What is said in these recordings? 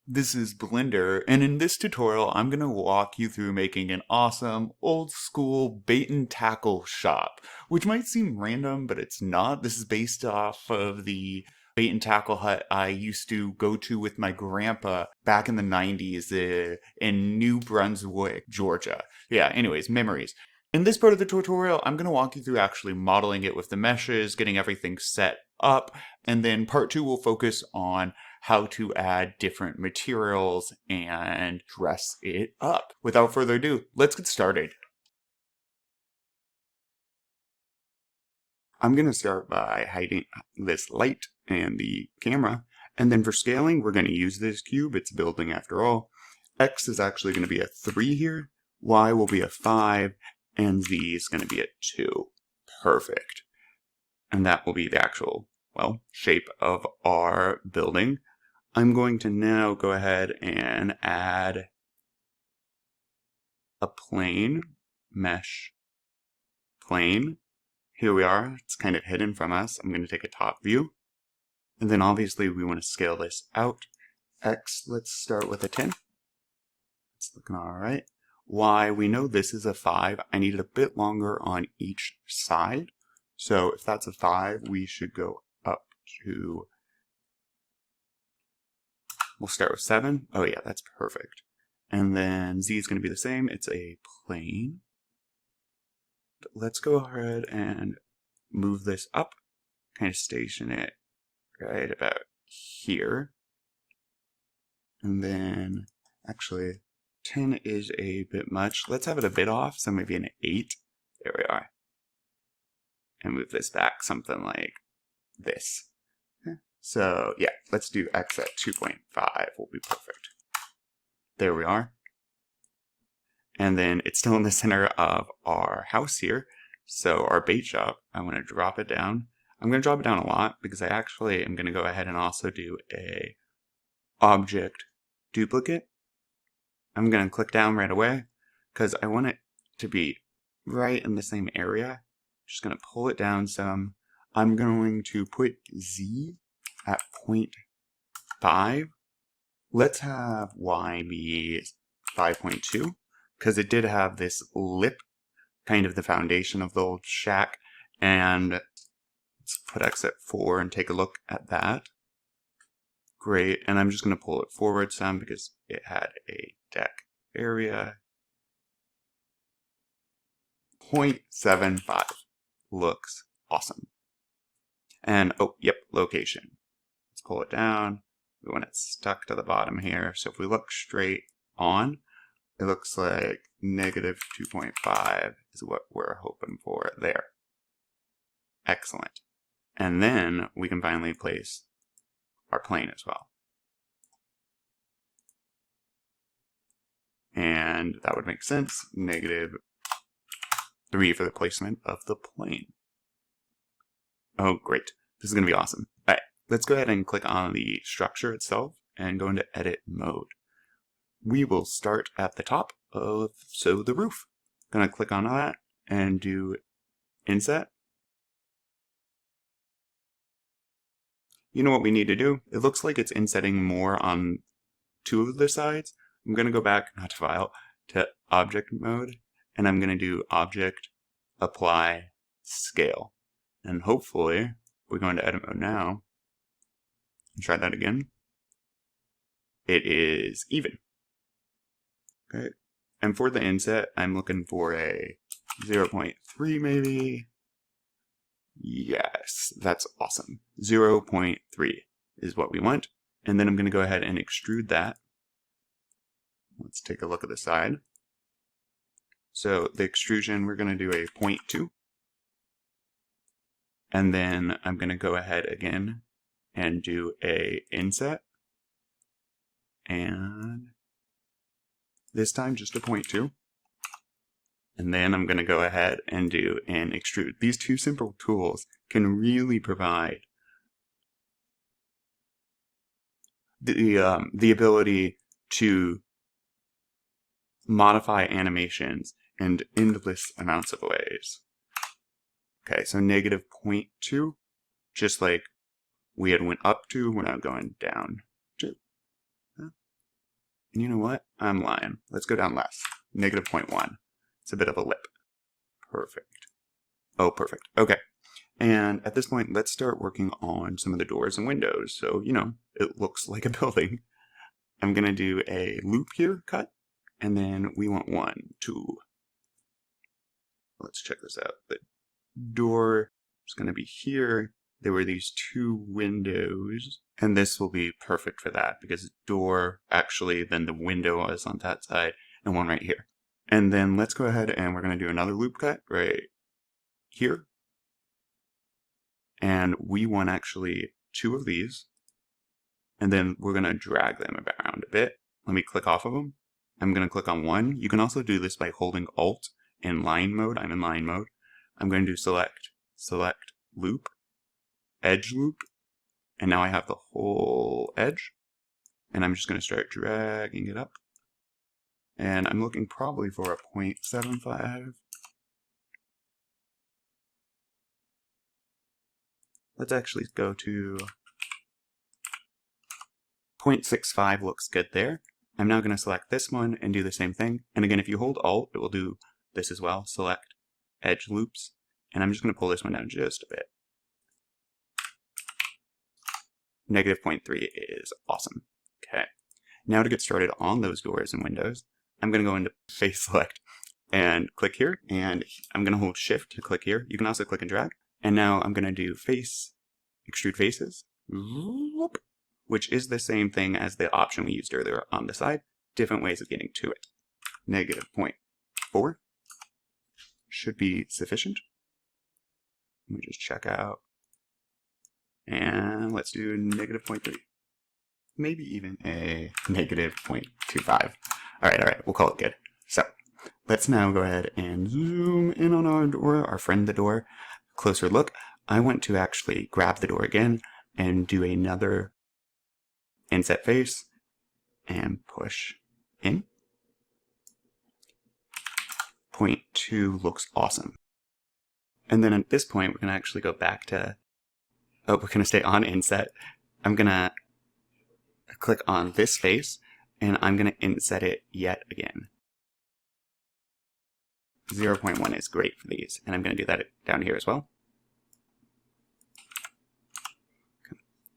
This is Blender, and in this tutorial I'm going to walk you through making an awesome, old school bait and tackle shop, which might seem random, but it's not. This is based off of the bait and tackle hut I used to go to with my grandpa back in the 90s in New Brunswick, Georgia. Yeah, anyways, memories. In this part of the tutorial, I'm going to walk you through actually modeling it with the meshes, getting everything set up, and then part 2 will focus on how to add different materials and dress it up. Without further ado, let's get started. I'm going to start by hiding this light and the camera, and then for scaling, we're going to use this cube. It's building after all. X is actually going to be a 3 here, Y will be a 5, and Z is going to be a 2. Perfect. And that will be the actual, well, shape of our building. I'm going to now go ahead and add a plane, mesh, plane. Here we are. It's kind of hidden from us. I'm going to take a top view. And then obviously we want to scale this out. X, let's start with a 10. It's looking all right. Y, we know this is a 5. I need it a bit longer on each side. So if that's a 5, we should go up to... We'll start with 7. Oh yeah, that's perfect. And then Z is going to be the same. It's a plane. Let's go ahead and move this up. Kind of station it right about here. And then, actually, 10 is a bit much. Let's have it a bit off, so maybe an 8. There we are. And move this back something like this. So, yeah, let's do X at 2.5 will be perfect. There we are. And then it's still in the center of our house here. So our bait shop, I want to drop it down. I'm going to drop it down a lot because I actually am going to go ahead and also do a object duplicate. I'm going to click down right away because I want it to be right in the same area. Just going to pull it down some. I'm going to put Z at 0.5. Let's have Y be 5.2 because it did have this lip, kind of the foundation of the old shack. And let's put X at 4 and take a look at that. Great, and I'm just going to pull it forward some because it had a deck area. 0.75 looks awesome. And, oh, yep, location. Let's pull it down. We want it stuck to the bottom here. So if we look straight on, it looks like negative 2.5 is what we're hoping for there. Excellent. And then we can finally place our plane as well. And that would make sense. Negative 3 for the placement of the plane. Oh, great. This is going to be awesome. All right, let's go ahead and click on the structure itself and go into edit mode. We will start at the top of, the roof. Going to click on that and do inset. You know what we need to do? It looks like it's insetting more on 2 of the sides. I'm going to go back, not to file, to object mode, and I'm going to do object, apply, scale. And hopefully, we go into edit mode now, and try that again. It is even. Okay. And for the inset, I'm looking for a 0.3 maybe. Yes, that's awesome. 0.3 is what we want. And then I'm going to go ahead and extrude that. Let's take a look at the side. So the extrusion, we're going to do a 0.2. And then I'm going to go ahead again and do a inset. And this time just a 0.2. And then I'm going to go ahead and do an extrude. These 2 simple tools can really provide the ability to modify animations in endless amounts of ways. Okay, so negative 0.2, just like we had went up to, we're now going down to. And you know what? I'm lying. Let's go down less. Negative 0.1. It's a bit of a lip. Perfect. Oh, perfect. Okay. And at this point, let's start working on some of the doors and windows. So, you know, it looks like a building. I'm going to do a loop here, cut. And then we want 1, 2. Let's check this out. The door is going to be here. There were these 2 windows. And this will be perfect for that because door, actually, then the window is on that side and one right here. And then let's go ahead and we're going to do another loop cut right here. And we want actually 2 of these. And then we're going to drag them around a bit. Let me click off of them. I'm going to click on 1. You can also do this by holding Alt in line mode. I'm in line mode. I'm going to do select, loop, edge loop. And now I have the whole edge. And I'm just going to start dragging it up. And I'm looking probably for a 0.75. Let's actually go to 0.65 looks good there. I'm now going to select this one and do the same thing. And again, if you hold Alt, it will do this as well. Select edge loops. And I'm just going to pull this one down just a bit. Negative 0.3 is awesome. Okay. Now to get started on those doors and windows, I'm going to go into face select and click here. And I'm going to hold shift to click here. You can also click and drag. And now I'm going to do face, extrude faces, which is the same thing as the option we used earlier on the side. Different ways of getting to it. Negative 0.4 should be sufficient. Let me just check out. And let's do negative 0.3. Maybe even a negative 0.25. All right, we'll call it good. So let's now go ahead and zoom in on our door, our friend the door. Closer look. I want to actually grab the door again and do another inset face and push in. 0.2 looks awesome. And then at this point, we're going to actually go back to, we're going to stay on inset. I'm going to click on this face and I'm going to inset it yet again. 0.1 is great for these. And I'm going to do that down here as well.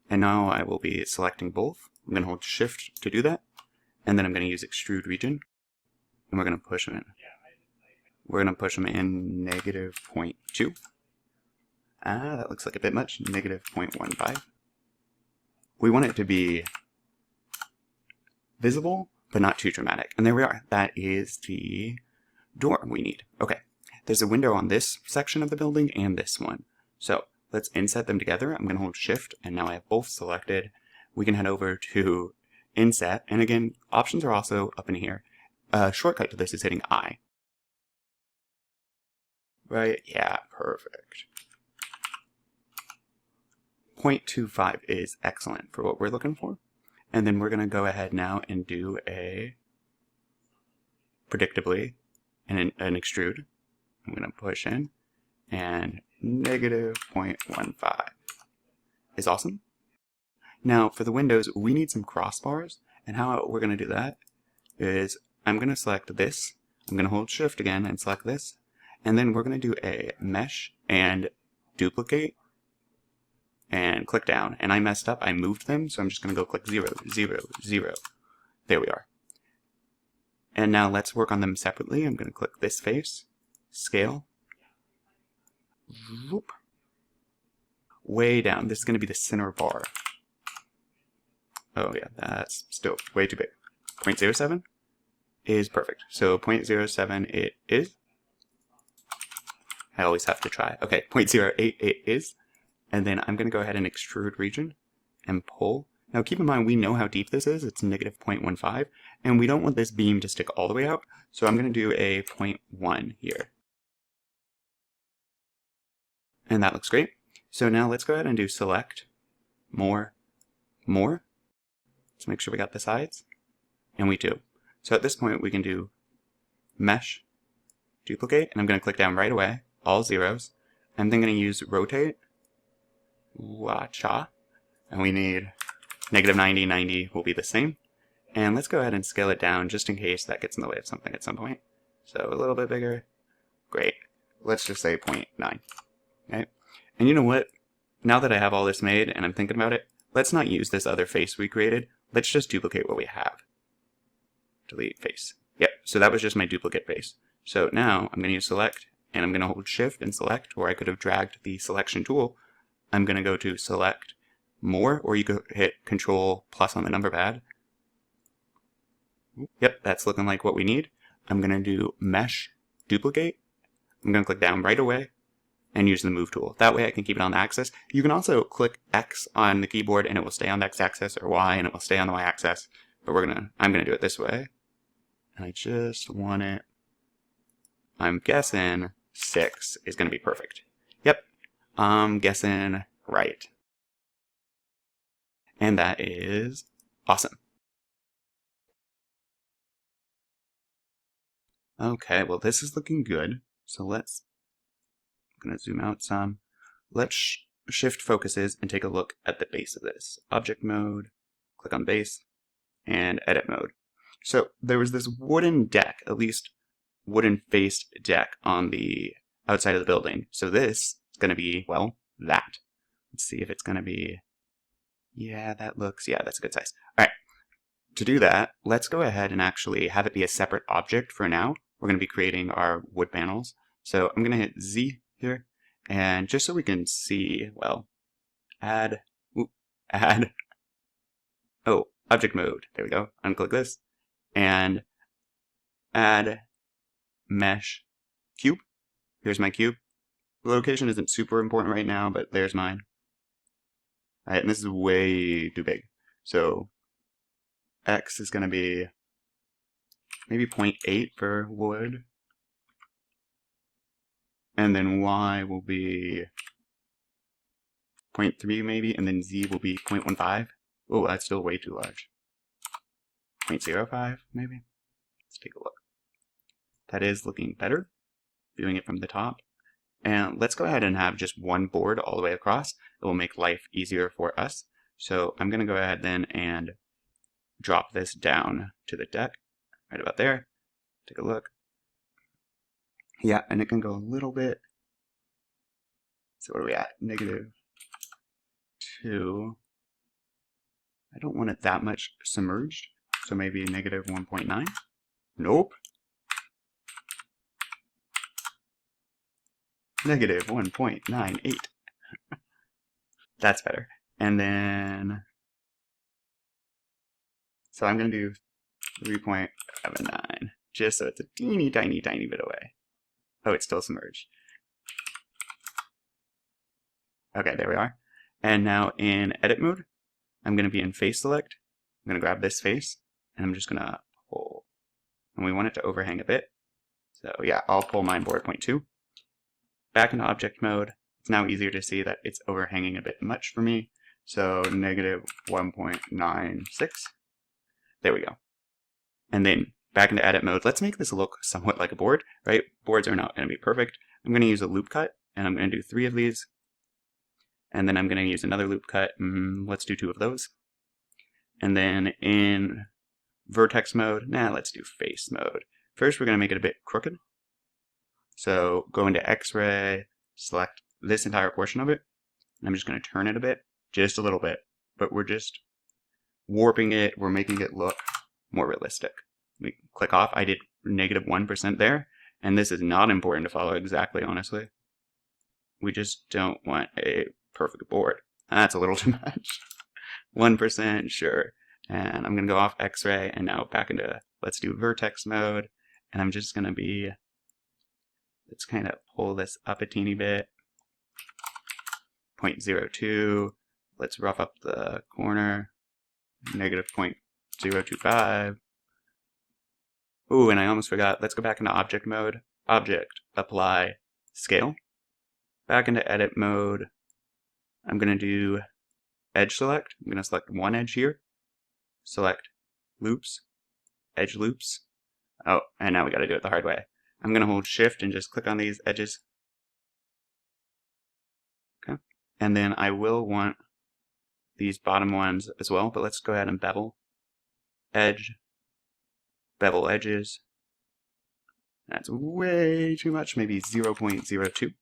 And now I will be selecting both. I'm going to hold shift to do that. And then I'm going to use extrude region. And we're going to push them in. We're going to push them in negative 0.2. That looks like a bit much. Negative 0.15. We want it to be visible, but not too dramatic. And there we are. That is the door we need. Okay. There's a window on this section of the building and this one. So let's inset them together. I'm going to hold shift and now I have both selected. We can head over to inset. And again, options are also up in here. A shortcut to this is hitting I. Right? Yeah, perfect. 0.25 is excellent for what we're looking for. And then we're going to go ahead now and do a, predictably, an extrude. I'm going to push in, and negative 0.15 is awesome. Now, for the windows, we need some crossbars, and how we're going to do that is I'm going to select this. I'm going to hold shift again and select this, and then we're going to do a mesh and duplicate and click down. And I messed up. I moved them, so I'm just going to go click 0, 0, 0. There we are. And now let's work on them separately. I'm going to click this face, scale, whoop, way down. This is going to be the center bar. Oh yeah, that's still way too big. 0.07 is perfect. So 0.07 it is. I always have to try. Okay, 0.08 it is. And then I'm going to go ahead and extrude region and pull. Now keep in mind, we know how deep this is. It's negative 0.15. And we don't want this beam to stick all the way out. So I'm going to do a 0.1 here. And that looks great. So now let's go ahead and do select, more. Let's make sure we got the sides. And we do. So at this point we can do mesh, duplicate, and I'm going to click down right away, all zeros. I'm then going to use rotate, and we need negative 90, 90 will be the same. And let's go ahead and scale it down just in case that gets in the way of something at some point. So a little bit bigger. Great. Let's just say 0.9. Okay. And you know what? Now that I have all this made and I'm thinking about it, let's not use this other face we created. Let's just duplicate what we have. Delete face. Yep, so that was just my duplicate face. So now I'm going to use select, and I'm going to hold shift and select, or I could have dragged the selection tool. I'm going to go to select more, or you could hit control plus on the number pad. Yep, that's looking like what we need. I'm going to do mesh duplicate. I'm going to click down right away and use the move tool. That way I can keep it on the axis. You can also click X on the keyboard and it will stay on the X axis, or Y and it will stay on the Y axis. But I'm going to do it this way. And I just want it, I'm guessing 6 is going to be perfect. Yep, I'm guessing right. And that is awesome. Okay, well this is looking good. So I'm going to zoom out some. Let's shift focuses and take a look at the base of this. Object mode, click on base, and edit mode. So there was this wooden deck, at least wooden faced deck on the outside of the building. So this is going to be, well, that. Let's see if it's going to be, yeah, that's a good size. All right, to do that, let's go ahead and actually have it be a separate object for now. We're going to be creating our wood panels. So I'm going to hit Z here, and just so we can see, well, add, oh, object mode. There we go. Unclick this, and add mesh cube. Here's my cube. The location isn't super important right now, but there's mine. All right, and this is way too big. So X is going to be maybe 0.8 for wood. And then Y will be 0.3 maybe, and then Z will be 0.15. Oh, that's still way too large. 0.05 maybe. Let's take a look. That is looking better, viewing it from the top. And let's go ahead and have just one board all the way across. It will make life easier for us. So I'm going to go ahead then and drop this down to the deck, right about there. Take a look. Yeah, and it can go a little bit. So what are we at? -2. I don't want it that much submerged, so maybe -1.9. Nope. -1.98. That's better. And then, so I'm going to do 3.79, just so it's a teeny tiny bit away. Oh, it's still submerged. Okay, there we are. And now in edit mode, I'm going to be in face select. I'm going to grab this face, and I'm just going to pull. And we want it to overhang a bit. So yeah, I'll pull mine board 0.2. Back into object mode. It's now easier to see that it's overhanging a bit much for me. So -1.96. There we go. And then back into edit mode. Let's make this look somewhat like a board, right? Boards are not going to be perfect. I'm going to use a loop cut, and I'm going to do 3 of these. And then I'm going to use another loop cut. Let's do 2 of those. And then in vertex mode, let's do face mode. First, we're going to make it a bit crooked. So go into X-ray, select this entire portion of it. And I'm just going to turn it a bit, just a little bit. But we're just warping it. We're making it look more realistic. We click off. I did -1% there. And this is not important to follow exactly, honestly. We just don't want a perfect board. That's a little too much. 1%, sure. And I'm going to go off X-ray and now back into, let's do vertex mode. And I'm just going to be, let's kind of pull this up a teeny bit. 0.02. Let's rough up the corner. -0.025. Ooh, and I almost forgot. Let's go back into object mode. Object, apply, scale. Back into edit mode. I'm going to do edge select. I'm going to select one edge here. Select loops, edge loops. Oh, and now we got to do it the hard way. I'm going to hold shift and just click on these edges. Okay. And then I will want these bottom ones as well, but let's go ahead and bevel. edge, bevel edges. That's way too much, maybe 0.02.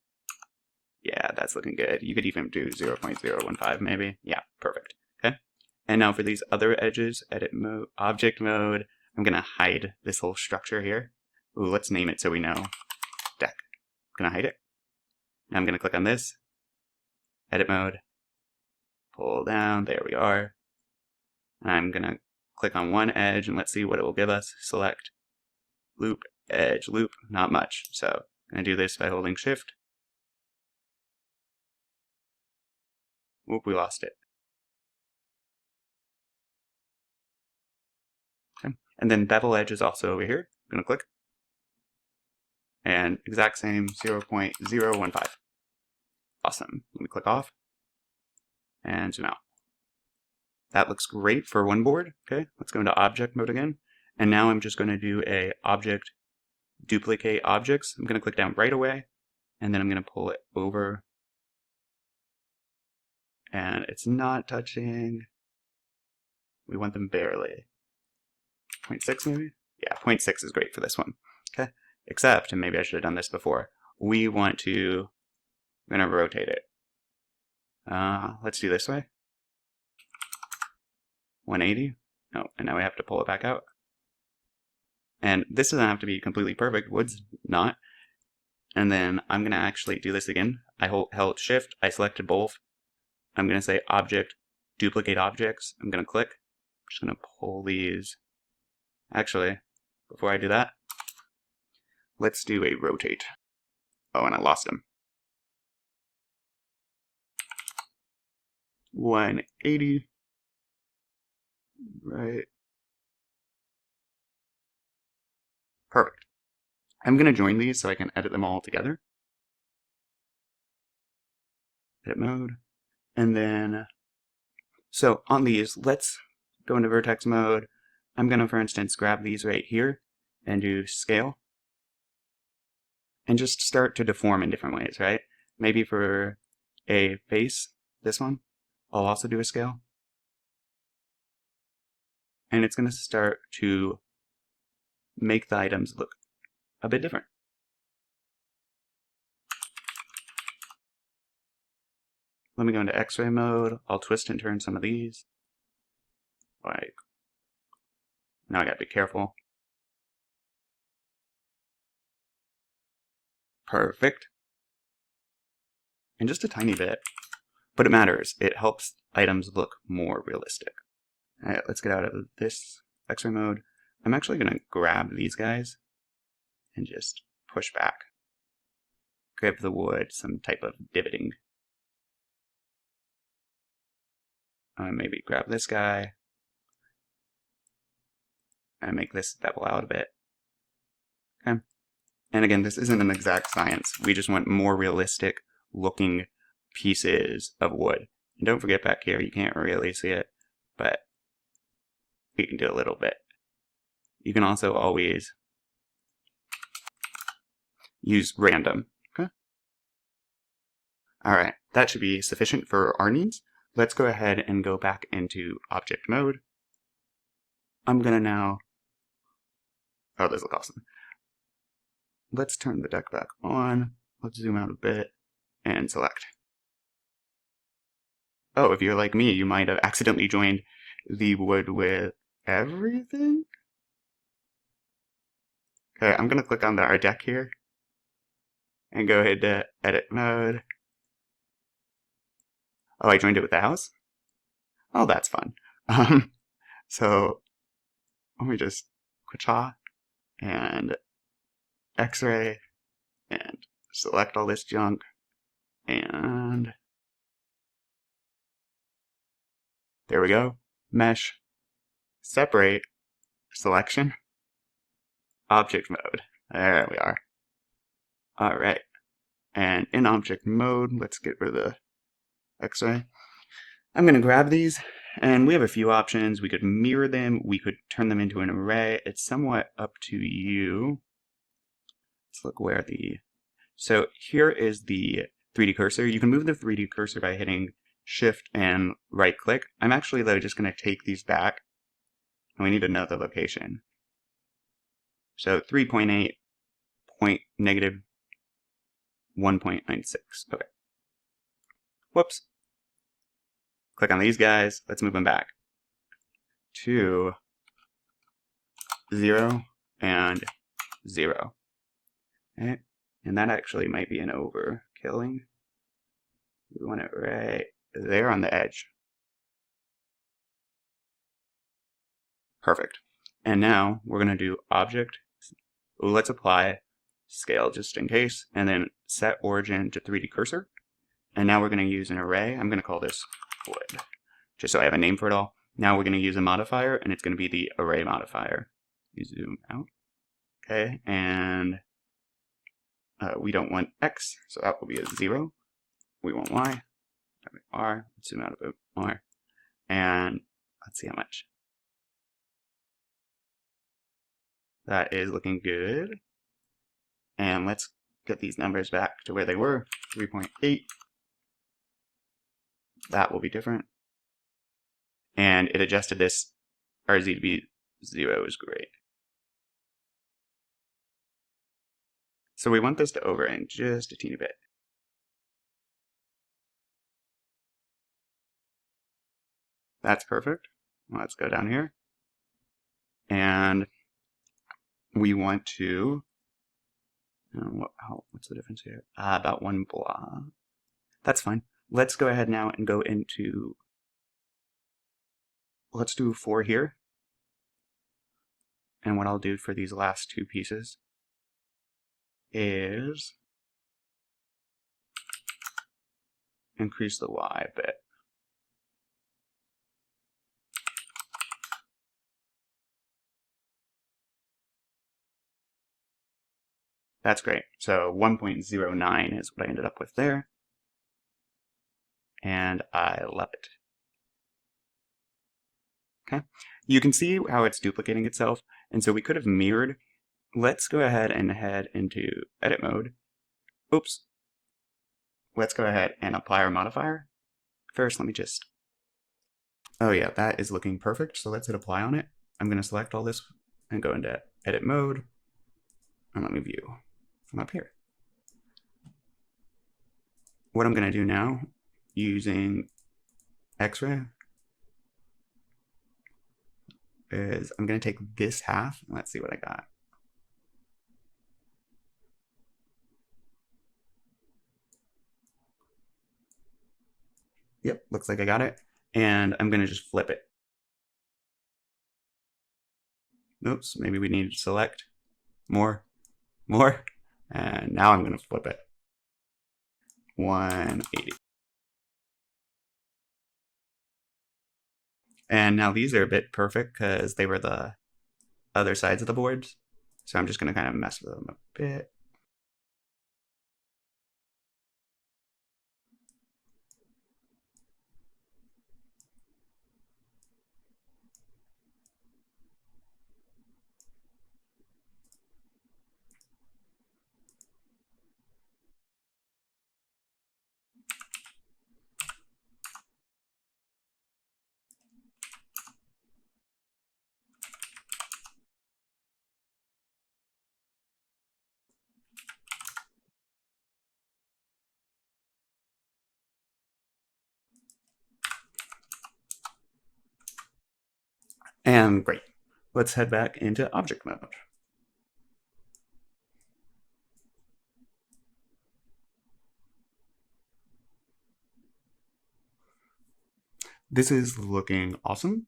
Yeah, that's looking good. You could even do 0.015 maybe. Yeah, perfect. Okay. And now for these other edges, edit mode, object mode, I'm gonna hide this whole structure here. Ooh, let's name it so we know. Deck. I'm gonna hide it. Now I'm gonna click on this, edit mode, pull down, there we are. And I'm gonna click on one edge and let's see what it will give us. Select, loop, edge, loop, not much. So I'm gonna do this by holding shift. Oop, we lost it. Okay. And then bevel edge is also over here. I'm gonna click. And exact same 0.015. Awesome. Let me click off and zoom out. That looks great for one board. Okay, let's go into object mode again. And now I'm just going to do a object duplicate objects. I'm going to click down right away, and then I'm going to pull it over. And it's not touching. We want them barely. 0.6 maybe? Yeah, 0.6 is great for this one. Okay, except, and maybe I should have done this before, we want to, I'm going to rotate it. Let's do this way. 180. No, and now we have to pull it back out. And this doesn't have to be completely perfect. Wood's not. And then I'm going to actually do this again. I held shift. I selected both. I'm going to say object, duplicate objects. I'm going to click. I'm just going to pull these. Actually, before I do that, let's do a rotate. Oh, and I lost him. 180. Right. Perfect. I'm going to join these so I can edit them all together. Edit mode. And then, so on these, let's go into vertex mode. I'm going to, for instance, grab these right here and do scale. And just start to deform in different ways, right? Maybe for a face, this one, I'll also do a scale. And it's going to start to make the items look a bit different. Let me go into X-ray mode. I'll twist and turn some of these. Like, now I gotta be careful. Perfect. And just a tiny bit. But it matters. It helps items look more realistic. Alright, let's get out of this X-ray mode. I'm actually gonna grab these guys and just push back. Give the wood some type of divoting. Maybe grab this guy and make this bevel out a bit. Okay. And again, this isn't an exact science. We just want more realistic looking pieces of wood. And don't forget back here, you can't really see it, but you can do a little bit. You can also always use random. Okay. All right, that should be sufficient for our needs. Let's go ahead and go back into object mode. I'm gonna now, oh, this looks awesome. Let's turn the deck back on. Let's zoom out a bit and select. Oh, if you're like me, you might have accidentally joined the wood with everything. Okay, I'm gonna click on our deck here and go ahead to edit mode. Oh, I joined it with the house? Oh, that's fun. So let me just Quacha and X-ray and select all this junk and there we go. Mesh, separate, selection, object mode. There we are. All right. And in object mode, let's get rid of the X-ray. I'm going to grab these, and we have a few options. We could mirror them. We could turn them into an array. It's somewhat up to you. Let's look where the... So here is the 3D cursor. You can move the 3D cursor by hitting Shift and right-click. I'm actually, though, just going to take these back and we need another location. So 3.8 point negative 1.96. Okay. Whoops. Click on these guys. Let's move them back to 0 and 0. Okay. And that actually might be an overkilling. We want it right there on the edge. Perfect. And now we're going to do object. Let's apply scale just in case, and then set origin to 3D cursor. And now we're going to use an array. I'm going to call this wood, just so I have a name for it all. Now we're going to use a modifier, and it's going to be the array modifier. You zoom out. Okay, and we don't want X, so that will be a 0. We want Y, R, let's zoom out a bit more, and let's see how much. That is looking good. And let's get these numbers back to where they were, 3.8. That will be different. And it adjusted this RZ to be 0 is great. So we want this to overhang just a teeny bit. That's perfect. Let's go down here. And we want to, what's the difference here? About 1 block. That's fine. Let's go ahead now and go into, let's do 4 here. And what I'll do for these last 2 pieces is increase the Y a bit. That's great. So 1.09 is what I ended up with there. And I love it. Okay. You can see how it's duplicating itself. And so we could have mirrored. Let's go ahead and head into edit mode. Oops. Let's go ahead and apply our modifier. First, let me just, oh yeah, that is looking perfect. So let's hit apply on it. I'm going to select all this and go into edit mode. And let me view from up here. What I'm going to do now, using X-ray, is I'm going to take this half. Let's see what I got. Yep, looks like I got it. And I'm going to just flip it. Oops, maybe we need to select more. And now I'm going to flip it. 180. And now these are a bit perfect because they were the other sides of the boards. So I'm just going to kind of mess with them a bit. And great. Let's head back into object mode. This is looking awesome.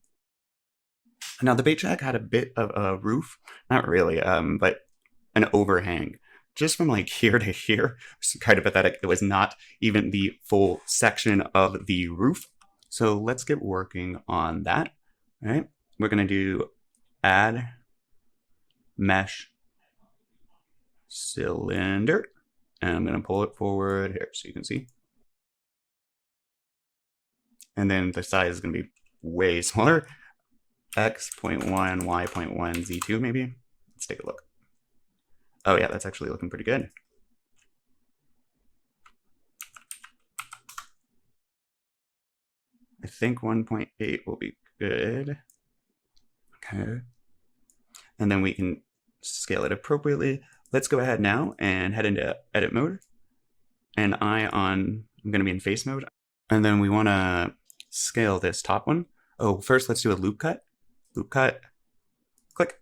Now the bait shack had a bit of a roof, not really, but an overhang. Just from like here to here, it's kind of pathetic. It was not even the full section of the roof. So let's get working on that. All right, we're gonna do add mesh cylinder, and I'm gonna pull it forward here so you can see. And then the size is gonna be way smaller. X.1, Y.1, Z2 maybe. Let's take a look. Oh yeah, that's actually looking pretty good. I think 1.8 will be good. Okay. And then we can scale it appropriately. Let's go ahead now and head into edit mode. And I'm going to be in face mode. And then we want to scale this top one. Oh, first let's do a loop cut. Loop cut, click.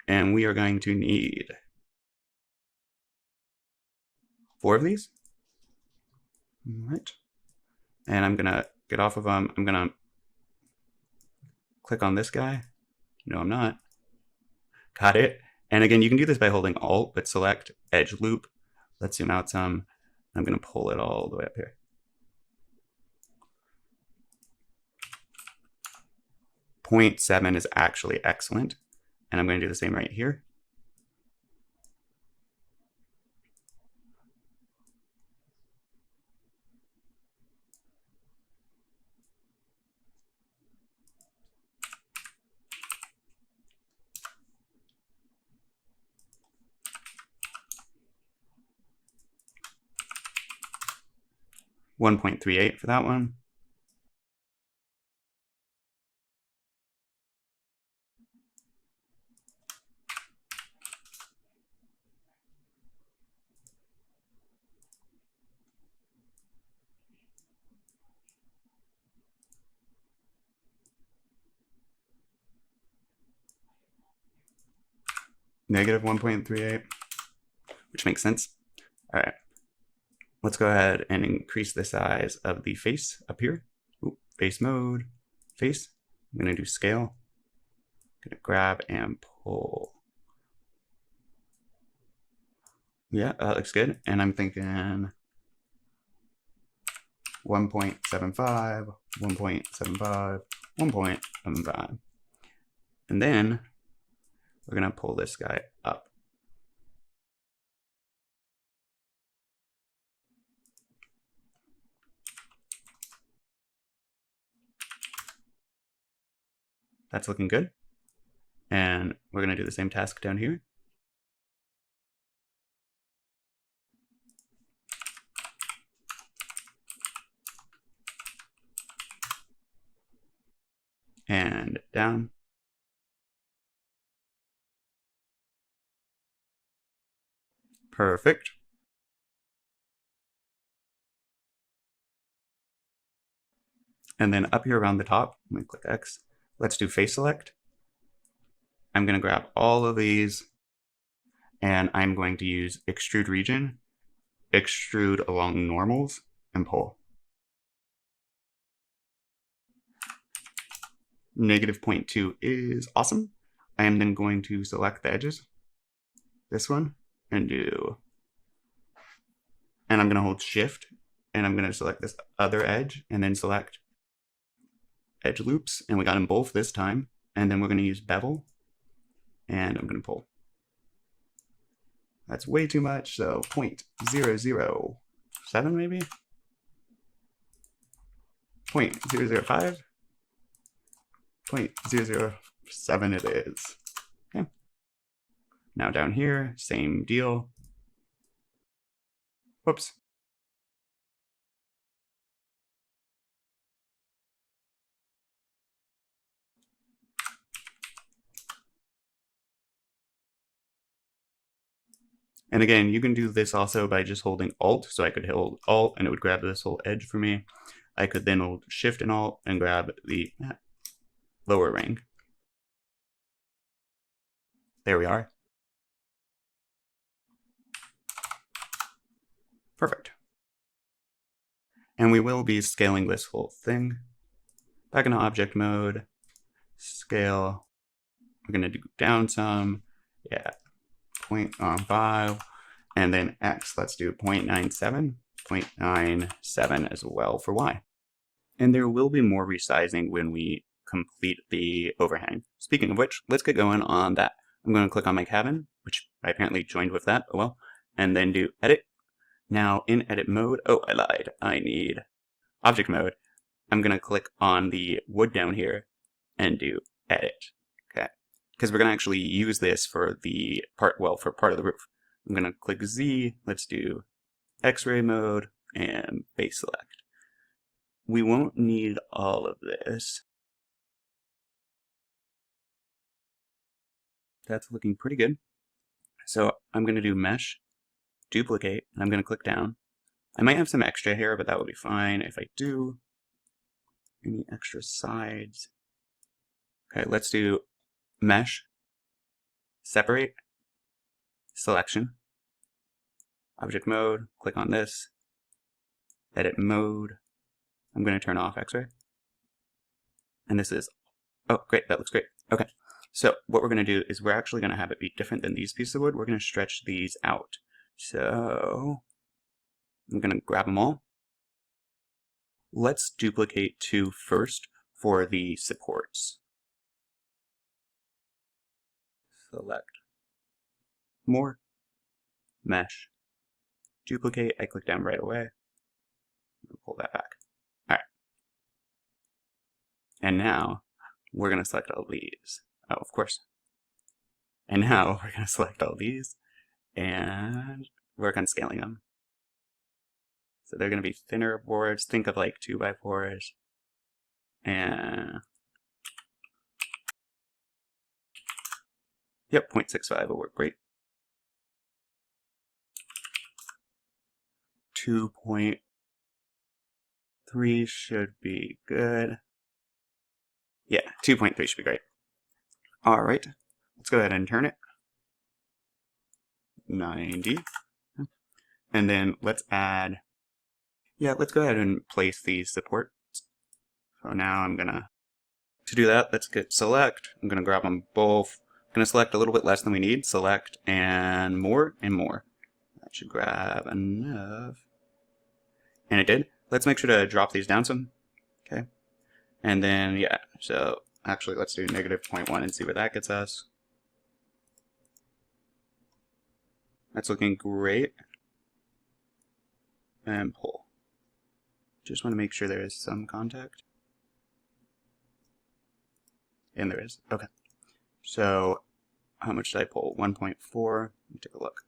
And we are going to need 4 of these. All right. And I'm going to get off of them. I'm going to click on this guy. No, I'm not. Got it. And again, you can do this by holding Alt, but select Edge Loop. Let's zoom out some. I'm going to pull it all the way up here. 0.7 is actually excellent. And I'm going to do the same right here. $1.38 for that one. Negative 1.38, which makes sense. All right. Let's go ahead and increase the size of the face up here. Ooh, face mode, face. I'm going to do scale. I'm going to grab and pull. Yeah, that looks good. And I'm thinking 1.75, 1.75, 1.75. And then we're going to pull this guy up. That's looking good. And we're going to do the same task down here. And down. Perfect. And then up here around the top, I'm going to click X. Let's do face select. I'm going to grab all of these and I'm going to use extrude region, extrude along normals, and pull. Negative 0.2 is awesome. I am then going to select the edges, this one, and I'm going to hold shift and I'm going to select this other edge and then select edge loops, and we got them both this time. And then we're going to use bevel and I'm going to pull. That's way too much, so 0.007 maybe? 0.005? 0.007 it is. Okay. Now down here, same deal. Whoops. And again, you can do this also by just holding Alt. So I could hold Alt and it would grab this whole edge for me. I could then hold Shift and Alt and grab the lower ring. There we are. Perfect. And we will be scaling this whole thing. Back into object mode, scale. We're going to do down some. Yeah, 0.5. And then X, let's do 0.97. 0.97 as well for Y. And there will be more resizing when we complete the overhang. Speaking of which, let's get going on that. I'm going to click on my cabin, which I apparently joined with that, oh well, and then do edit. Now in edit mode, oh, I lied. I need object mode. I'm going to click on the wood down here and do edit, okay? Because we're going to actually use this for the part, well, for part of the roof. I'm going to click Z, let's do X-ray mode and base select. We won't need all of this. That's looking pretty good. So I'm going to do mesh, duplicate, and I'm going to click down. I might have some extra here, but that will be fine if I do. Any extra sides? Okay, let's do mesh, separate, selection, object mode, click on this, edit mode. I'm going to turn off X-ray. And this is, oh great, that looks great. Okay, so what we're going to do is we're actually going to have it be different than these pieces of wood. We're going to stretch these out. So I'm going to grab them all. Let's duplicate 2 first for the supports. Select more, mesh, duplicate. I click down right away. Pull that back. All right. And now we're going to select all these. Oh, of course. And now we're going to select all these and work on scaling them. So they're going to be thinner boards. Think of like 2x4s. And yep, 0.65 will work great. 2.3 should be good. Yeah, 2.3 should be great. All right, let's go ahead and turn it. 90. And then let's add, yeah, let's go ahead and place these supports. So now I'm gonna, to do that, let's get select. I'm gonna grab them both. I'm gonna select a little bit less than we need, select, and more, and more. That should grab enough. And it did. Let's make sure to drop these down some. Okay. And then, yeah, so actually let's do -0.1 and see where that gets us. That's looking great. And pull. Just want to make sure there is some contact. And there is. Okay. So how much did I pull? 1.4. Let me take a look.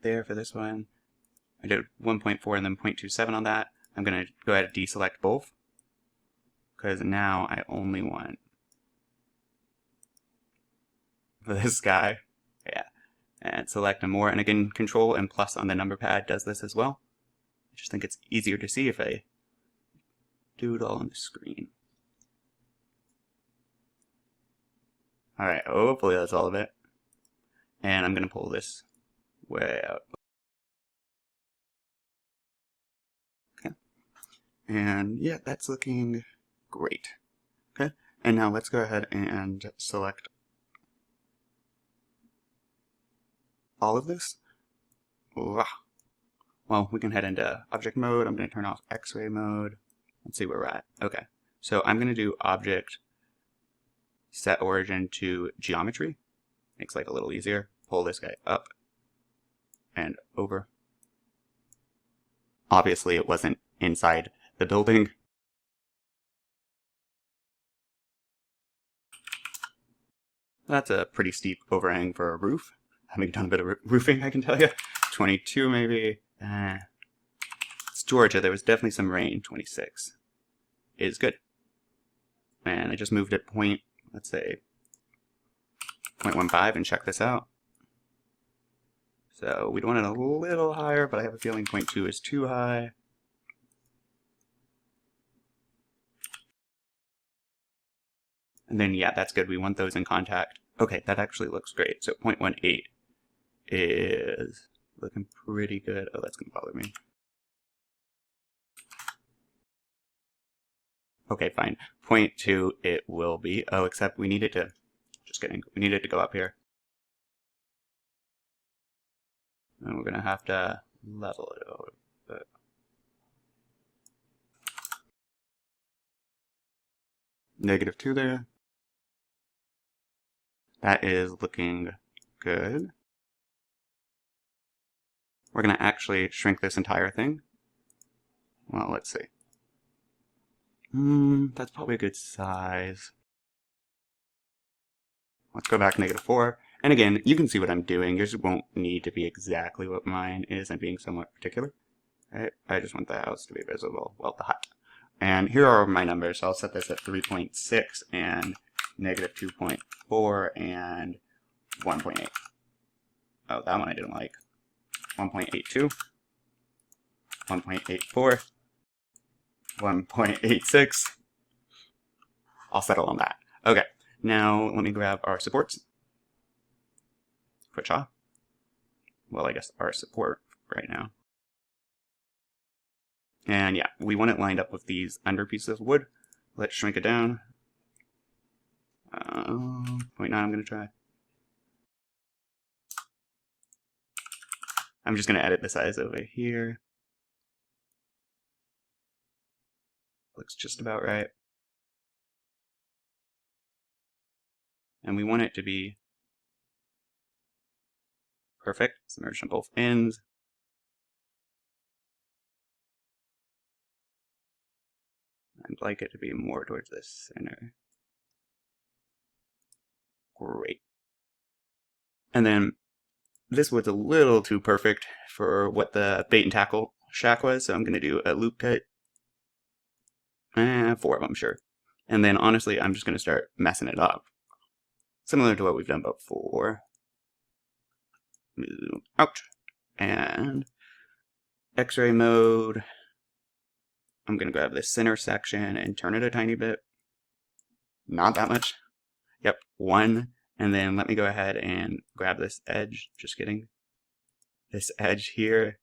There for this one. I did 1.4 and then 0.27 on that. I'm going to go ahead and deselect both, because now I only want this guy. Yeah. And select more. And again, Control and plus on the number pad does this as well. I just think it's easier to see if I do it all on the screen. Alright, hopefully that's all of it. And I'm going to pull this way out. Okay. And yeah, that's looking great. Okay. And now let's go ahead and select all of this. Wow. Well, we can head into object mode. I'm going to turn off X-ray mode. Let's see where we're at. Okay. So I'm going to do object, set origin to geometry. Makes life a little easier. Pull this guy up and over. Obviously it wasn't inside the building. That's a pretty steep overhang for a roof. Having done a bit of roofing, I can tell you. 22 maybe. It's Georgia, there was definitely some rain. 26 is good. And I just moved it let's say 0.15 and check this out. So we'd want it a little higher, but I have a feeling 0.2 is too high. And then yeah, that's good. We want those in contact. Okay, that actually looks great. So 0.18 is looking pretty good. Oh, that's gonna bother me. Okay, fine. 0.2 it will be. Oh, except we need it to, just kidding, we need it to go up here. And we're gonna have to level it over a bit. -2 there. That is looking good. We're gonna actually shrink this entire thing. Well, let's see. That's probably a good size. Let's go back -4. And again, you can see what I'm doing. Yours won't need to be exactly what mine is. I'm being somewhat particular. Right? I just want the house to be visible. Well, the hut. And here are my numbers. So I'll set this at 3.6 and negative 2.4 and 1.8. Oh, that one I didn't like. 1.82, 1.84, 1.86. I'll settle on that. Okay, now let me grab our supports. Switch off. Well, I guess our support right now. And yeah, we want it lined up with these under pieces of wood. Let's shrink it down. 0.9 I'm going to try. I'm just going to edit the size over here. Looks just about right. And we want it to be perfect. Submerge on both ends. I'd like it to be more towards the center. Great. And then this was a little too perfect for what the bait and tackle shack was, so I'm going to do a loop cut. 4 of them, sure. And then honestly, I'm just going to start messing it up. Similar to what we've done before. Move out. And X-ray mode. I'm going to grab this center section and turn it a tiny bit. Not that much. Yep, 1. And then let me go ahead and grab this edge. Just kidding. This edge here.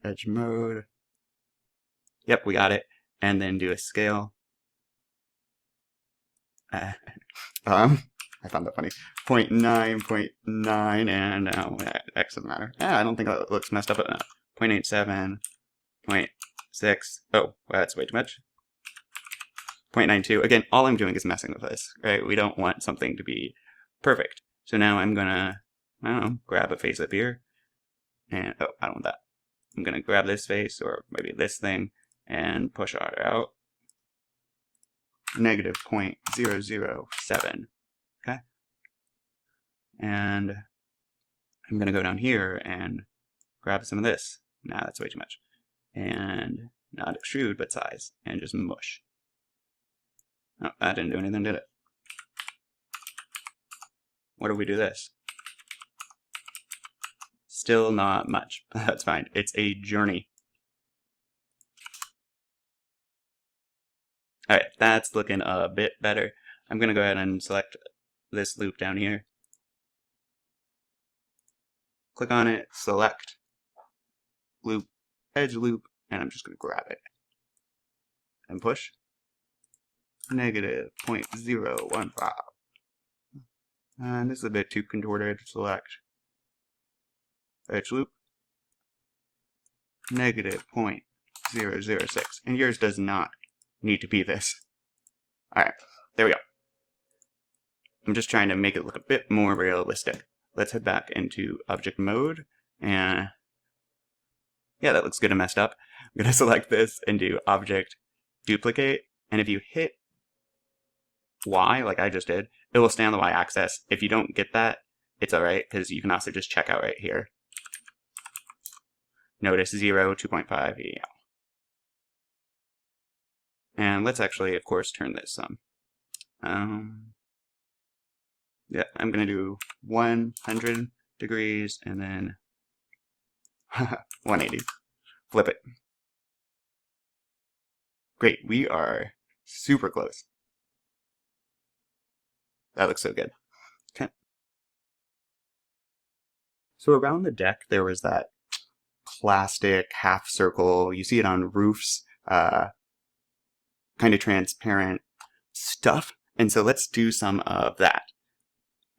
Edge mode. Yep, we got it. And then do a scale. I found that funny. 0.9, 0.9, and now X doesn't matter. I don't think that looks messed up enough. 0.87, 0.6. Oh, wow, that's way too much. 0.92. Again, all I'm doing is messing with this, right? We don't want something to be perfect. So now I'm gonna, I don't know, grab a face up here. And, oh, I don't want that. I'm gonna grab this face, or maybe this thing, and push it out. Negative 0.007. Okay? And I'm gonna go down here and grab some of this. Nah, that's way too much. And not extrude, but size. And just mush. Oh, that didn't do anything, did it? What do we do this? Still not much. That's fine. It's a journey. Alright, that's looking a bit better. I'm going to go ahead and select this loop down here. Click on it, select loop, edge loop, and I'm just going to grab it. And push. Negative 0.015. And this is a bit too contorted. Select edge loop. Negative 0.006. And yours does not need to be this. Alright, there we go. I'm just trying to make it look a bit more realistic. Let's head back into object mode. And yeah, that looks good and messed up. I'm going to select this and do object duplicate. And if you hit Y, like I just did, it will stay on the Y axis. If you don't get that, it's alright, because you can also just check out right here. Notice 0, 2.5, yeah. And let's actually, of course, turn this yeah, I'm going to do 100 degrees and then 180. Flip it. Great, we are super close. That looks so good. Okay. So around the deck, there was that plastic half circle. You see it on roofs, kind of transparent stuff. And so let's do some of that.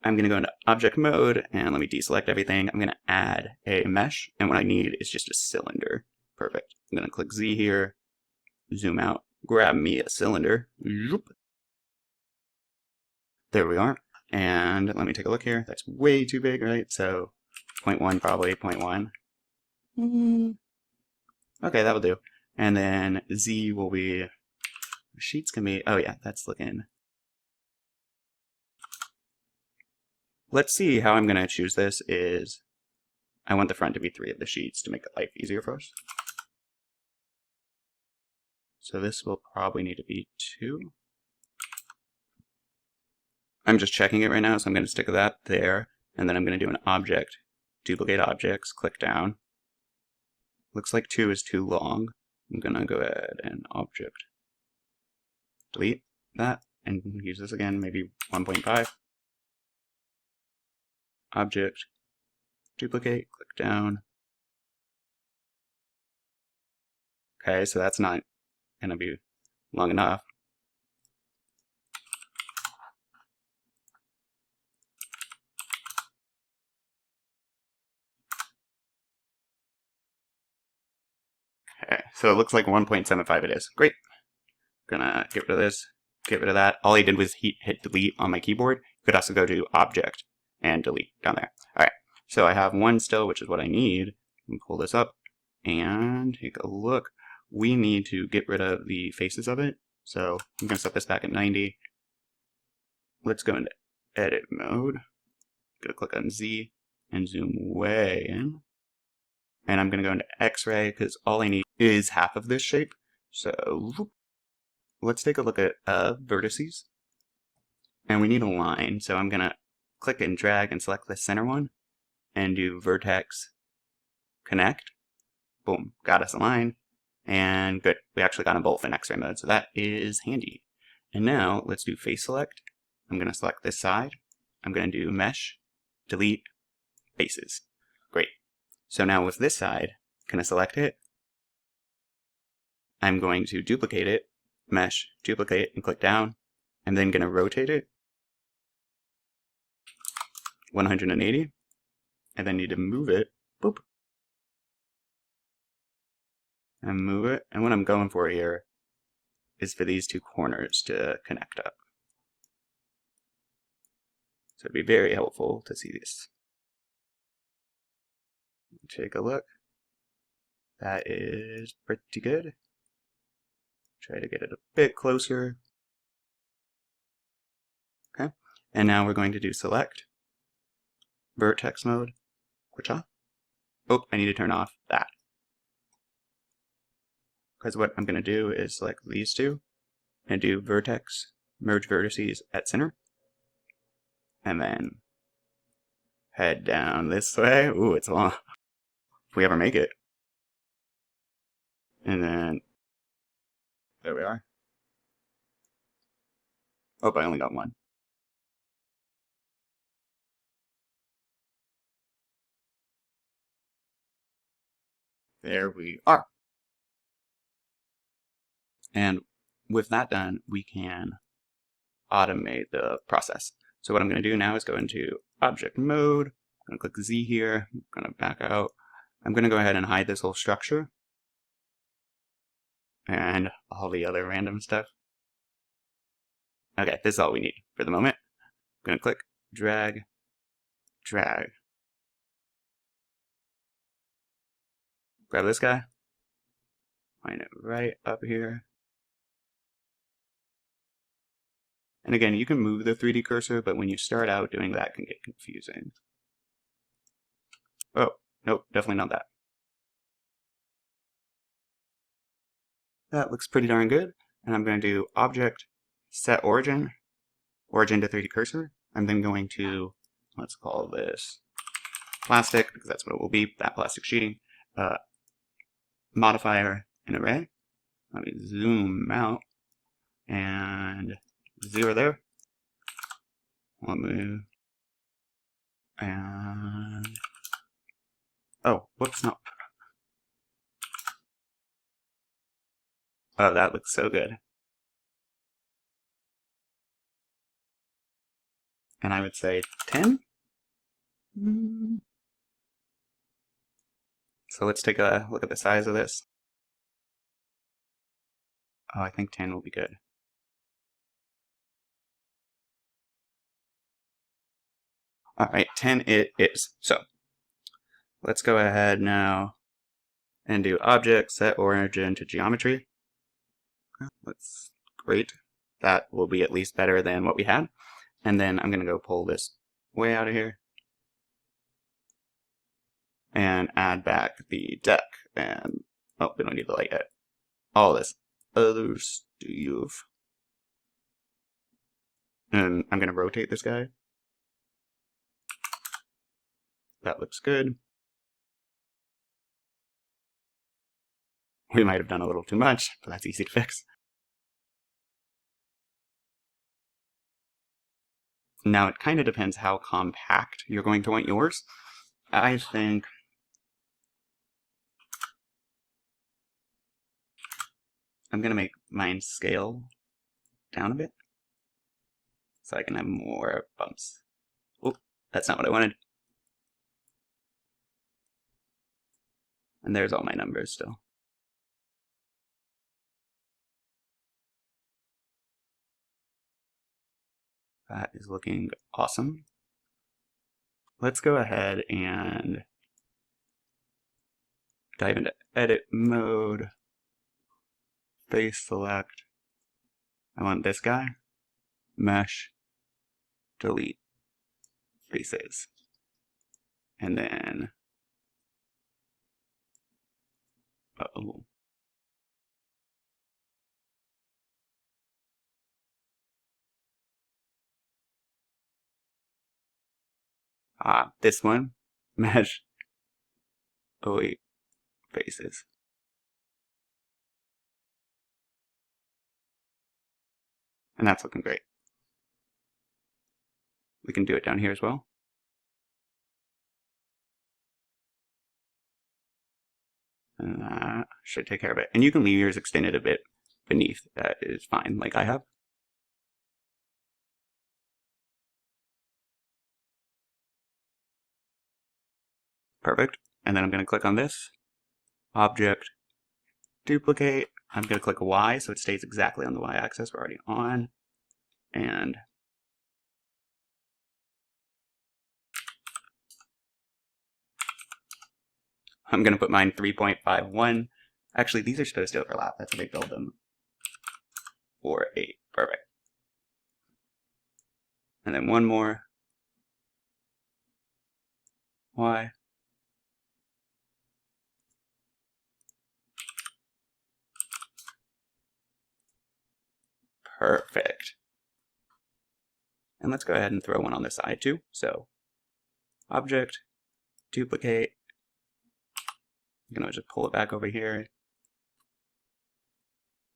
I'm going to go into object mode and let me deselect everything. I'm going to add a mesh, and what I need is just a cylinder. Perfect. I'm going to click Z here, zoom out, grab me a cylinder. There we are. And let me take a look here. That's way too big, right? So 0.1 probably, 0.1. Okay, that'll do. And then Z will be, sheets can be, oh yeah, that's looking. Let's see how I'm going to choose this is, I want the front to be 3 of the sheets to make life easier for us. So this will probably need to be 2. I'm just checking it right now, so I'm going to stick that there, and then I'm going to do an object, duplicate objects, click down. Looks like 2 is too long. I'm going to go ahead and object, delete that, and use this again, maybe 1.5. Object, duplicate, click down. Okay, so that's not going to be long enough. Okay, so it looks like 1.75 it is. Great. Gonna get rid of this, get rid of that. All I did was hit delete on my keyboard. You could also go to object and delete down there. Alright, so I have 1 still, which is what I need. Pull this up and take a look. We need to get rid of the faces of it. So I'm gonna set this back at 90. Let's go into edit mode. Gonna click on Z and zoom way in. And I'm going to go into X-ray because all I need is half of this shape. So let's take a look at vertices. And we need a line. So I'm going to click and drag and select the center one and do Vertex Connect. Boom, got us a line. And good, we actually got them both in X-ray mode. So that is handy. And now let's do face select. I'm going to select this side. I'm going to do mesh, delete, faces. Great. So now with this side, can I select it? I'm going to duplicate it, mesh, duplicate, and click down. I'm then going to rotate it 180, and then need to move it, boop, and move it. And what I'm going for here is for these 2 corners to connect up. So it'd be very helpful to see this. Take a look. That is pretty good. Try to get it a bit closer. Okay. And now we're going to do select, vertex mode, oh, I need to turn off that. Because what I'm going to do is select these 2 and do vertex, merge vertices at center. And then head down this way. Ooh, it's long. If we ever make it. And then, there we are. Oh, I only got 1. There we are. And with that done, we can automate the process. So what I'm going to do now is go into object mode. I'm going to click Z here. I'm going to back out. I'm going to go ahead and hide this whole structure and all the other random stuff. Okay, this is all we need for the moment. I'm going to click, drag, drag. Grab this guy. Find it right up here. And again, you can move the 3D cursor, but when you start out doing that, it can get confusing. Oh, nope, definitely not that. That looks pretty darn good. And I'm going to do object, set origin, origin to 3D cursor. I'm then going to, let's call this plastic, because that's what it will be, that plastic sheeting. Modifier, an array. Let me zoom out and 0 there. One move. And oh, whoops, no. Oh, that looks so good. And I would say 10. So let's take a look at the size of this. Oh, I think 10 will be good. Alright, 10 it is. So let's go ahead now and do object, set origin to geometry. That's great. That will be at least better than what we had. And then I'm going to go pull this way out of here and add back the deck. And oh, we don't need the light yet. All this. other stuff. And I'm going to rotate this guy. That looks good. We might have done a little too much, but that's easy to fix. Now, it kind of depends how compact you're going to want yours. I think I'm going to make mine scale down a bit so I can have more bumps. Oh, that's not what I wanted. And there's all my numbers still. That is looking awesome. Let's go ahead and dive into edit mode, face select. I want this guy, mesh, delete, faces. And then, uh-oh. This one, mesh, delete, faces. And that's looking great. We can do it down here as well. And that should take care of it. And you can leave yours extended a bit beneath. That is fine, like I have. Perfect. And then I'm going to click on this. Object, duplicate. I'm going to click Y so it stays exactly on the Y axis. We're already on. And I'm going to put mine 3.51. Actually, these are supposed to overlap. That's how they build them. 4.8. Perfect. And then one more. Y. Perfect. And let's go ahead and throw one on this side too. So, object, duplicate. I'm going to just pull it back over here.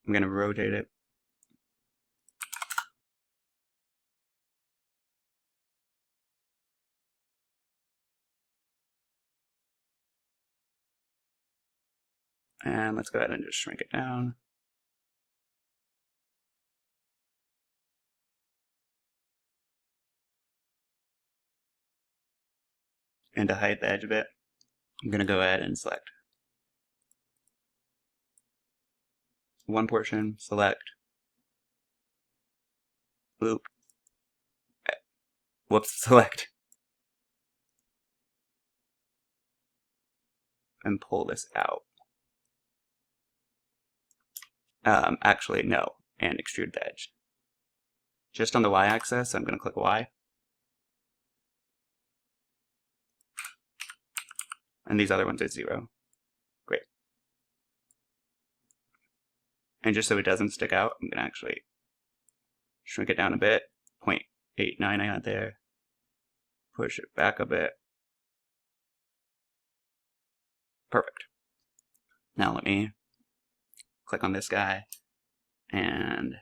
I'm going to rotate it. And let's go ahead and just shrink it down. And to hide the edge a bit, I'm going to go ahead and select one portion, select, loop, whoops, select, and pull this out. Actually, no, and extrude the edge. Just on the y-axis, I'm going to click Y. And these other ones are 0. Great. And just so it doesn't stick out, I'm going to actually shrink it down a bit. 0.89 I got there. Push it back a bit. Perfect. Now let me click on this guy and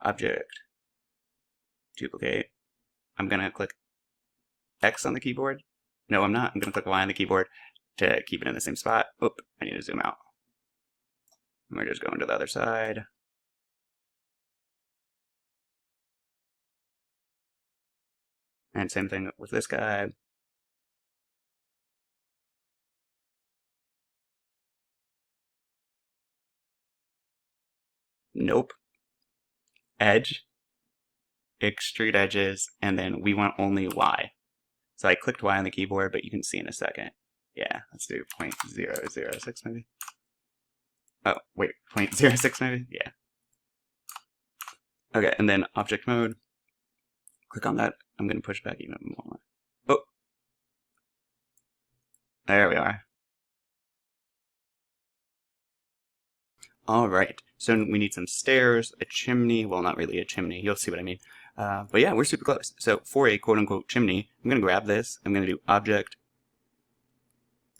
object, duplicate. I'm going to click X on the keyboard. No, I'm not. I'm going to click Y on the keyboard to keep it in the same spot. Oop, I need to zoom out. And we're just going to the other side. And same thing with this guy. Nope. Edge, extrude edges, and then we want only Y. So I clicked Y on the keyboard, but you can see in a second. Yeah, let's do 0.006 maybe. Oh, wait, 0.06 maybe? Yeah. Okay, and then object mode. Click on that. I'm going to push back even more. Oh! There we are. All right, so we need some stairs, a chimney. Well, not really a chimney. You'll see what I mean. But yeah, we're super close. So for a quote-unquote chimney, I'm going to grab this. I'm going to do Object,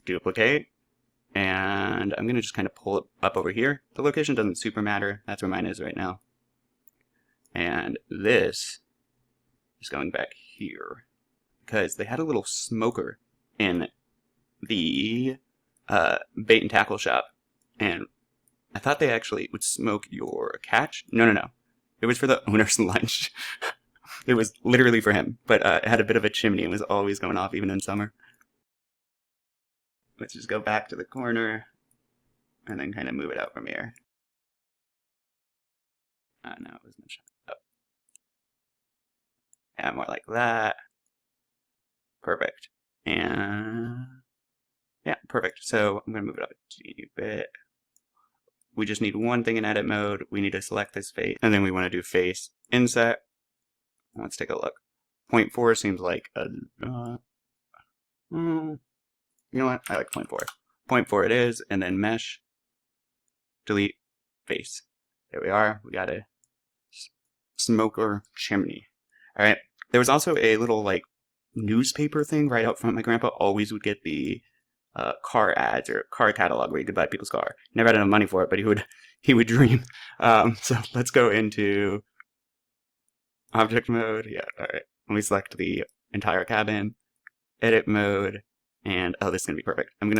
Duplicate, and I'm going to just kind of pull it up over here. The location doesn't super matter. That's where mine is right now. And this is going back here because they had a little smoker in the bait and tackle shop, and I thought they actually would smoke your catch. No. It was for the owner's lunch. It was literally for him, but it had a bit of a chimney and was always going off even in summer. Let's just go back to the corner and then kind of move it out from here. No, it was much up. Yeah, more like that. Perfect. And yeah, perfect. So I'm going to move it up a teeny bit. We just need one thing in edit mode. We need to select this face, and then we want to do face inset. Let's take a look. 0.4 seems like a... you know what? I like 0.4. 0.4 it is, and then mesh, delete, face. There we are. We got a smoker chimney. All right. There was also a little like newspaper thing right out front. My grandpa always would get the car ads or car catalog where you could buy people's car. Never had enough money for it, but he would dream. So let's go into object mode. Yeah, all right. Let me select the entire cabin, edit mode, and oh, this is gonna be perfect. I'm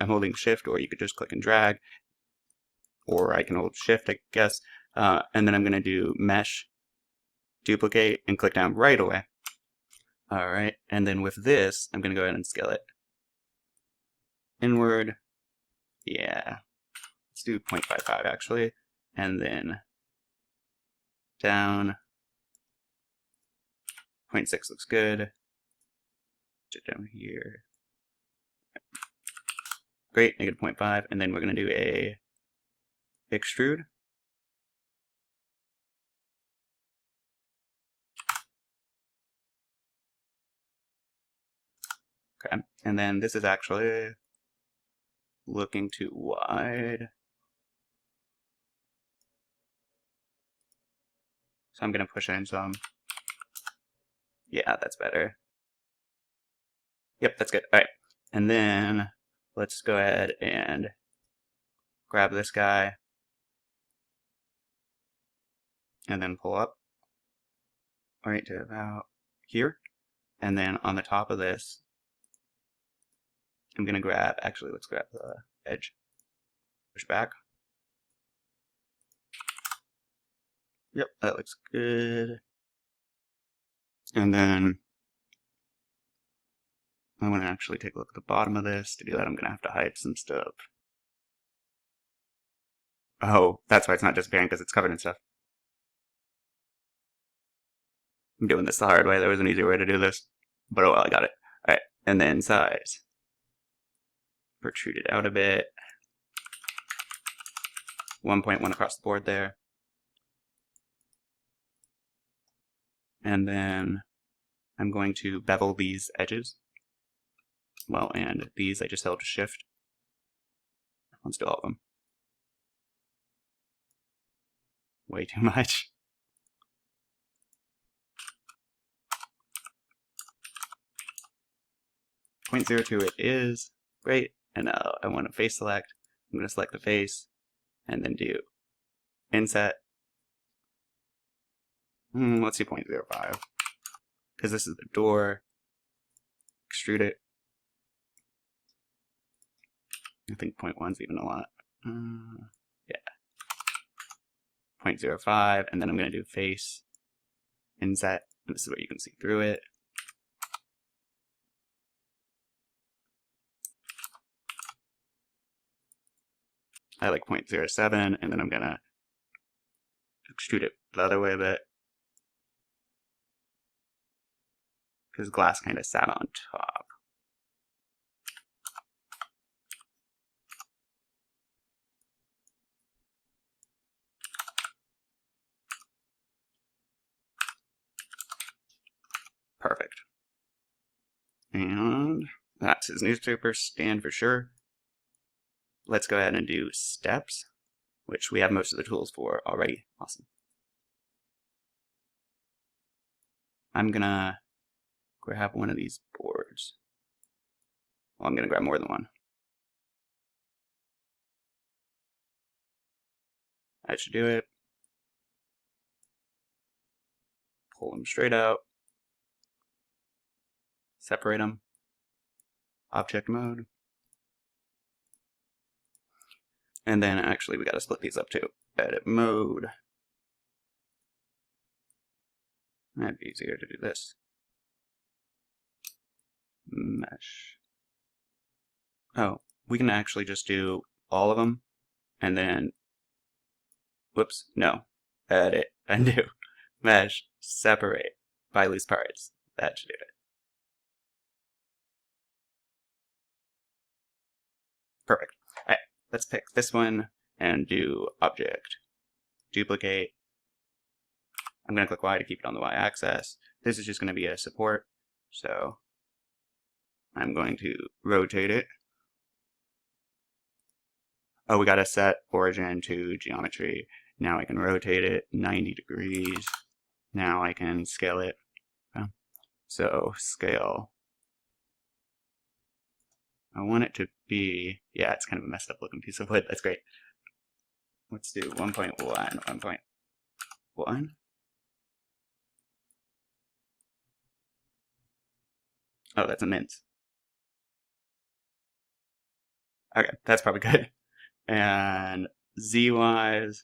holding shift, or you could just click and drag, or I can hold shift, I guess, and then I'm gonna do mesh, duplicate, and click down right away. All right, and then with this, I'm gonna go ahead and scale it inward. Yeah, let's do 0.55 actually, and then down. 0.6 looks good. Get down here. Great, negative 0.5, and then we're gonna do a extrude. Okay, and then this is actually looking too wide. So I'm gonna push in some. Yeah, that's better. Yep, that's good. All right, and then let's go ahead and grab this guy and then pull up right to about here. And then on the top of this, I'm gonna grab, actually let's grab the edge. Push back. Yep, that looks good. And then I want to actually take a look at the bottom of this. To do that, I'm going to have to hide some stuff. Oh, that's why it's not disappearing, because it's covered in stuff. I'm doing this the hard way. There was an easier way to do this. But oh well, I got it. Alright, and then size. Protrude it out a bit. 1.1 across the board there. And then I'm going to bevel these edges. Well, and these I just held shift. Let's do all of them. Way too much. .02 it is. Great. And now I want to face select. I'm going to select the face and then do inset. Let's do 0.05 because this is the door. Extrude it. I think 0.1's even a lot. Yeah. 0.05, and then I'm going to do face inset. And this is where you can see through it. I like 0.07, and then I'm going to extrude it the other way a bit. Because glass kind of sat on top. Perfect. And that's his newspaper stand for sure. Let's go ahead and do steps. which we have most of the tools for already. Awesome. I'm gonna grab one of these boards. Well, I'm gonna grab more than one. That should do it. Pull them straight out. Separate them. Object mode. And then actually we gotta split these up too. Edit mode. That'd be easier to do this. Mesh. Oh, we can actually just do all of them and then, whoops, no. Edit, undo, mesh, separate by loose parts. That should do it. Perfect. Alright, let's pick this one and do object, duplicate. I'm going to click Y to keep it on the Y axis. This is just going to be a support, so I'm going to rotate it. Oh, we got to set origin to geometry. Now I can rotate it 90 degrees. Now I can scale it. So scale. I want it to be, yeah, it's kind of a messed up looking piece of wood. That's great. Let's do 1.1, 1.1. Oh, that's a mint. Okay, that's probably good. And Z-wise,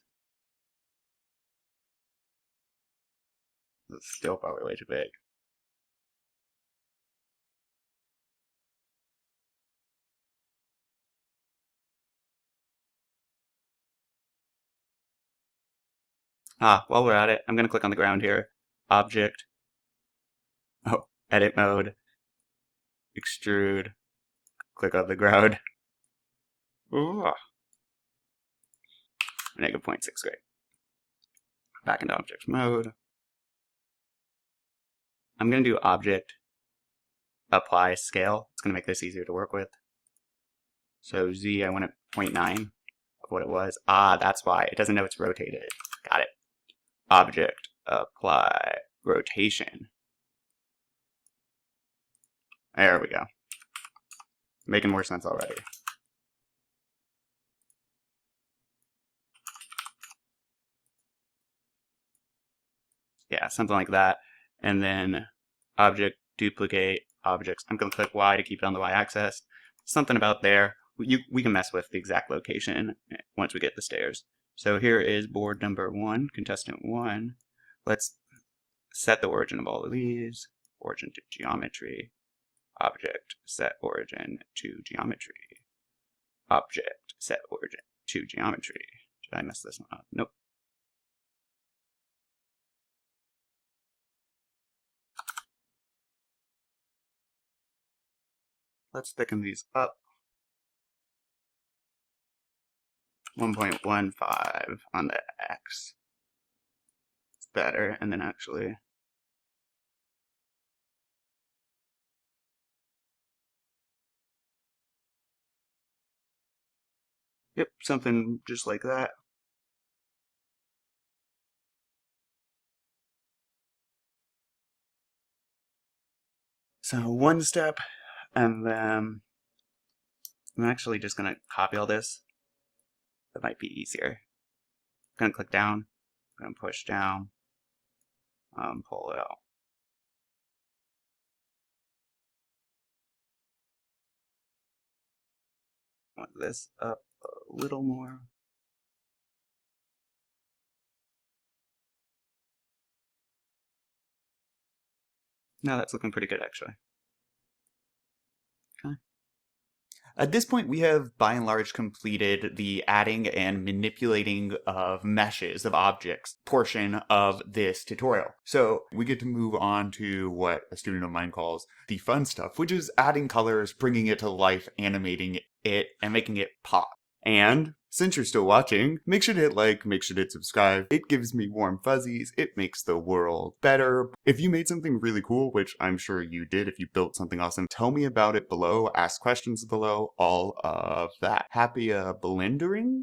it's still probably way too big. While we're at it, I'm going to click on the ground here. Object. Oh, edit mode. Extrude. Click on the ground. Ooh. Negative 0.6, great. Back into object mode. I'm going to do object, apply scale. It's going to make this easier to work with. So Z, I want it 0.9 of what it was. That's why. It doesn't know it's rotated. Got it. Object, apply rotation. There we go. Making more sense already. Yeah, something like that. And then object, duplicate, objects. I'm going to click Y to keep it on the Y axis. Something about there. We can mess with the exact location once we get the stairs. So here is board number 1, contestant 1. Let's set the origin of all of these. Origin to geometry. Object, set origin to geometry. Object, set origin to geometry. Did I mess this one up? Nope. Let's thicken these up. 1.15 on the X. It's better, and then actually yep, something just like that. So one step, and then I'm actually just going to copy all this. That might be easier. I'm going to click down, I'm going to push down, pull it out. Want this up a little more. No, that's looking pretty good actually. Okay. At this point, we have by and large completed the adding and manipulating of meshes of objects portion of this tutorial. So we get to move on to what a student of mine calls the fun stuff, which is adding colors, bringing it to life, animating it, and making it pop. And since you're still watching, make sure to hit like, make sure to hit subscribe. It gives me warm fuzzies. It makes the world better. If you made something really cool, which I'm sure you did, if you built something awesome, tell me about it below, ask questions below, all of that. Happy blendering?